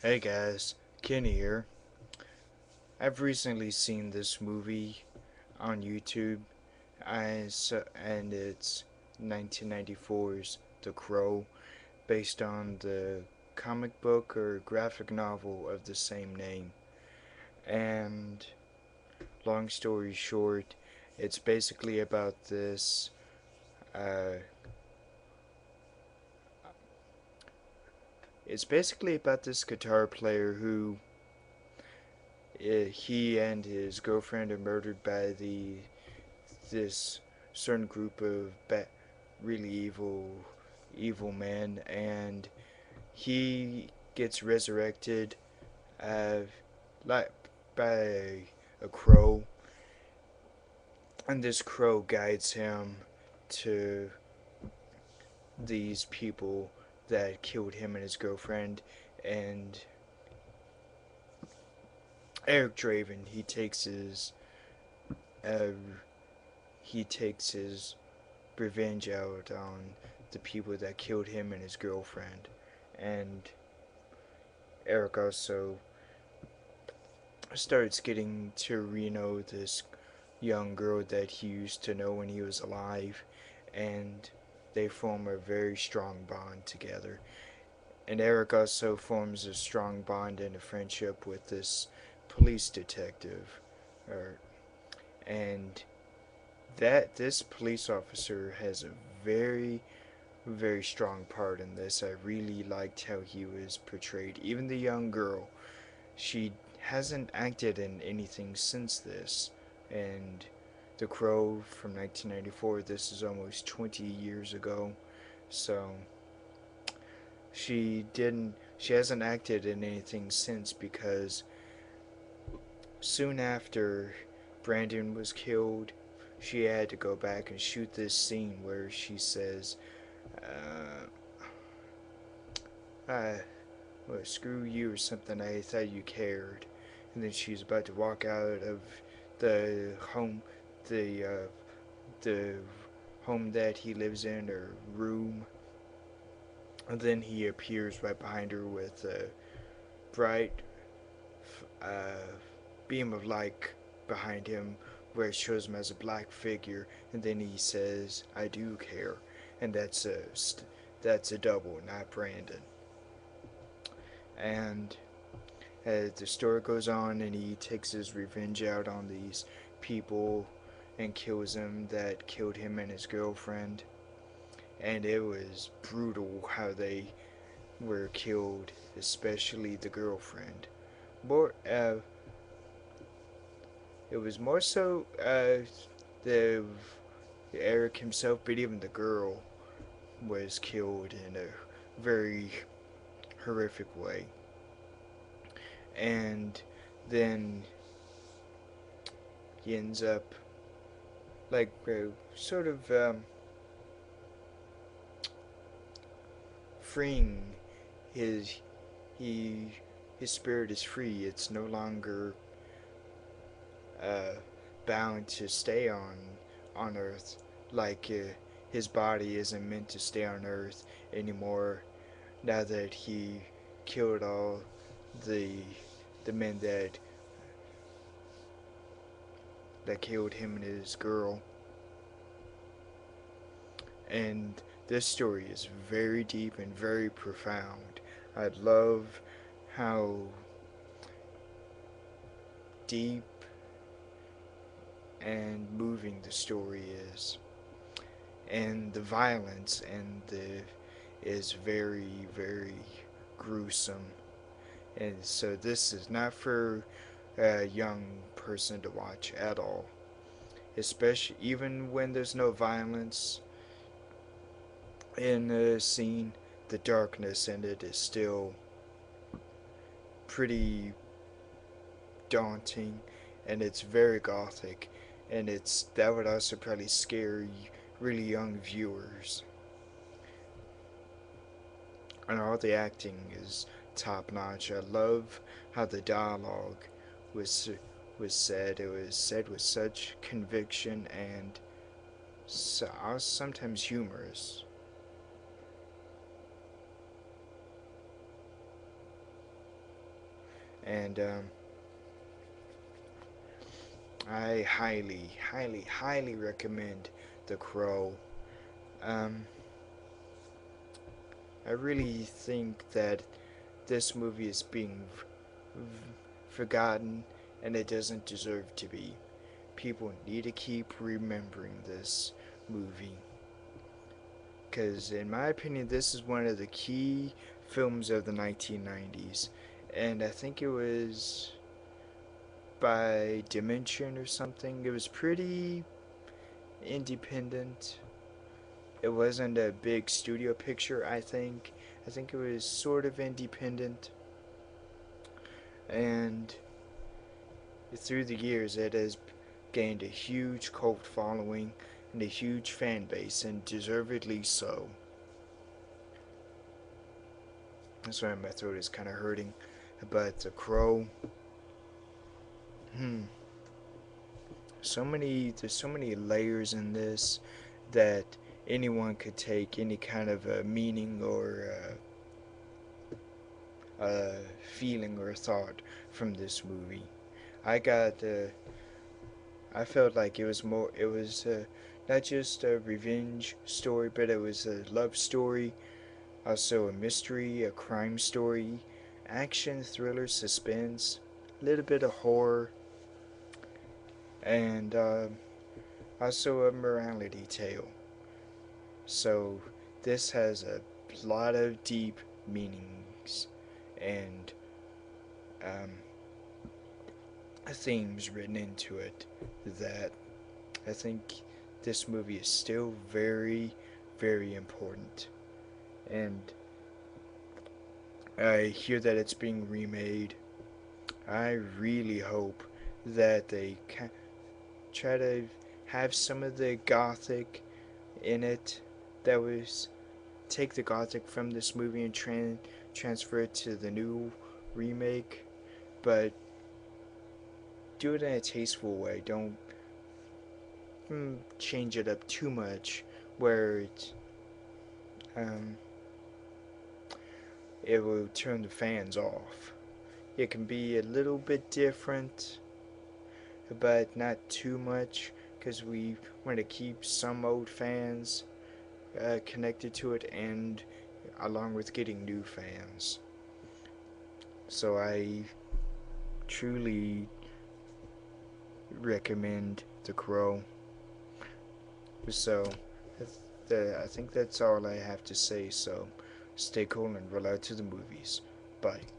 Hey guys, Kenny here. I've recently seen this movie on YouTube, and it's 1994's The Crow, based on the comic book or graphic novel of the same name. And long story short, it's basically about this. Uh, it's basically about this guitar player who he and his girlfriend are murdered by this certain group of really evil men, and he gets resurrected, uh, like by a crow, and this crow guides him to these people that killed him and his girlfriend. And Eric Draven, uh, he takes his revenge out on the people that killed him and his girlfriend. And Eric also starts getting to know this young girl that he used to know when he was alive, and they form a very strong bond together. And Eric also forms a strong bond and a friendship with this police detective, or, and that this police officer has a very strong part in this. I really liked how he was portrayed. Even the young girl, she hasn't acted in anything since this. And The Crow from 1994, this is almost 20 years ago. So she hasn't acted in anything since, because soon after Brandon was killed, she had to go back and shoot this scene where she says, uh, I, well, screw you or something, I thought you cared. And then she's about to walk out of the home, the, uh, the home that he lives in, or room. And then he appears right behind her with a bright uh, beam of light behind him, where it shows him as a black figure. And then he says, I do care. And that's a double, not Brandon. And the story goes on, and he takes his revenge out on these people and kills them that killed him and his girlfriend. And it was brutal how they were killed, especially the girlfriend. More, it was more so the Eric himself, but even the girl was killed in a very horrific way. And then he ends up like sort of freeing his he his spirit is free. It's no longer uh, bound to stay on Earth. Like his body isn't meant to stay on Earth anymore. Now that he killed all the the men that killed him and his girl. And this story is very deep and very profound. I love how deep and moving the story is, and the violence and the is very gruesome. And so this is not for a young person to watch at all, especially even when there's no violence in the scene. The darkness in it is still pretty daunting, and it's very gothic, and it's that would also probably scare really young viewers. And all the acting is top notch. I love how the dialogue was was said. It was said with such conviction and sometimes humorous. and I highly, highly, highly recommend The Crow. Um, I really think that this movie is being forgotten, and it doesn't deserve to be. People need to keep remembering this movie. Because, in my opinion, this is one of the key films of the 1990s. And I think it was by Dimension or something. It was pretty independent. It wasn't a big studio picture, I think. I think it was sort of independent. And through the years, it has gained a huge cult following and a huge fan base, and deservedly so. That's why my throat is kind of hurting. But The Crow, hmm, there's so many layers in this that anyone could take any kind of a meaning or feeling or thought from this movie. I got, I felt like it was not just a revenge story, but it was a love story, also a mystery, a crime story, action, thriller, suspense, a little bit of horror, and also a morality tale. So this has a lot of deep meanings and um, themes written into it that I think this movie is still very, very important. And I hear that it's being remade. I really hope that they try to have some of the gothic in it that was take the gothic from this movie and transfer it to the new remake, but do it in a tasteful way. Don't change it up too much where um, it will turn the fans off. It can be a little bit different, but not too much, because we want to keep some old fans connected to it, and along with getting new fans. So I truly recommend The Crow. So I think that's all I have to say. So stay cool and roll out to the movies. Bye.